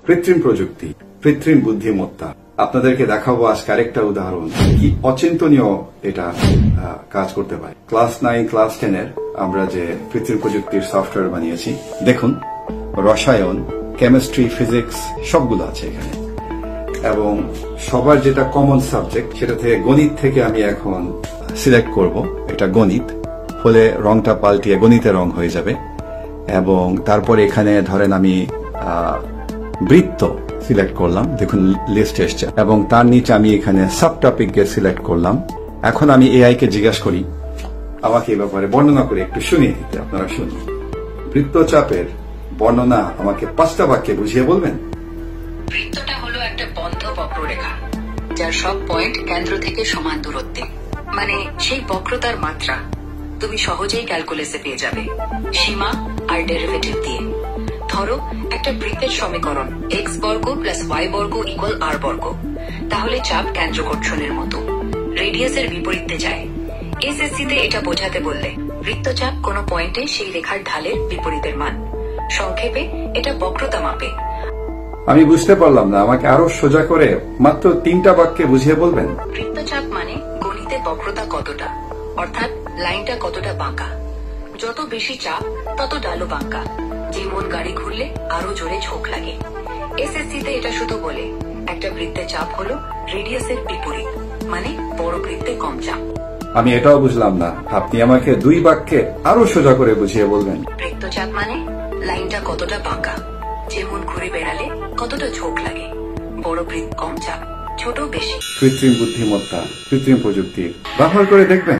কৃত্রিম প্রযুক্তি, কৃত্রিম বুদ্ধিমত্তা। আপনাদেরকে দেখাবো আজকে আরেকটা উদাহরণ কি অচিন্তনীয় এটা কাজ করতে পারে। ক্লাস 9 ক্লাস 10 এর আমরা যে কৃত্রিম প্রযুক্তির সফটওয়্যার বানিয়েছি, দেখুন রসায়ন, কেমিস্ট্রি, ফিজিক্স সবগুলো আছে এখানে, এবং সবার যেটা কমন সাবজেক্ট সেটা থেকে গণিত থেকে আমি এখন সিলেক্ট করব। এটা গণিত হলে রংটা পাল্টিয়ে গণিতের রং হয়ে যাবে, এবং তারপর এখানে ধরেন আমি বৃত্ত সিলেক্ট করলাম, দেখুন লিস্ট এসছে, এবং তার নিচে আমি এখানে সাব টপিককে সিলেক্ট করলাম। এখন আমি এআই কে জিজ্ঞাসা করি আমাকে এই ব্যাপারে বর্ণনা করে একটু শুনিয়ে দিতে। আপনারা শুনুন। বৃত্তচাপের বর্ণনা আমাকে 5টা বাক্যে বুঝিয়ে বলবেন। বৃত্তটা হলো একটা বন্ধ বক্ররেখা যার সব পয়েন্ট কেন্দ্র থেকে সমান দূরত্বে, মানে সেই বক্রতার মাত্রা তুমি সহজেই ক্যালকুলেসে পেয়ে যাবে সীমা আর ডেরিভেটিভ দিয়ে। ধরো একটা বৃত্তের সমীকরণ x বর্গ প্লাস y বর্গ ইকুয়াল r বর্গ, তাহলে চাপ কেন্দ্রকর্ষণের মতো রেডিয়াসের বিপরীতে যায়। এসএসসিতে এটা বোঝাতে বললে বৃত্তচাপ কোনো পয়েন্টে সেই রেখার ঢালের বিপরীতের মান। সংক্ষেপে এটা বক্রতা মাপে। আমি বুঝতে পারলাম না, আমাকে আরো সোজা করে মাত্র 3টা বাক্যে বুঝিয়ে বলবেন। বৃত্তচাপ মানে গণিতে বক্রতা কতটা, অর্থাৎ লাইনটা কতটা বাঁকা। যত বেশি চাপ তত ঢালু বাঁকা, যেমন গাড়ি ঘুরলে আরো জোরে ঝোঁক লাগে। এসএসসিতে এটা শুধু বলে একটা বৃত্তের চাপ হলো রেডিয়াসের বিপরীত, মানে বড় বৃত্তে কম চাপ। আমি এটাও বুঝলাম না, আপনি আমাকে 2 বাক্যে আরো সোজা করে বুঝিয়ে বলবেন। বৃত্তচাপ মানে লাইনটা কতটা বাঁকা, যেমন ঘুরে বেড়ালে কতটা ঝোঁক লাগে। বড় বৃত্ত কম চাপ, ছোট বেশি। কৃত্রিম বুদ্ধিমত্তা, কৃত্রিম প্রযুক্তি ব্যবহার করে দেখবেন।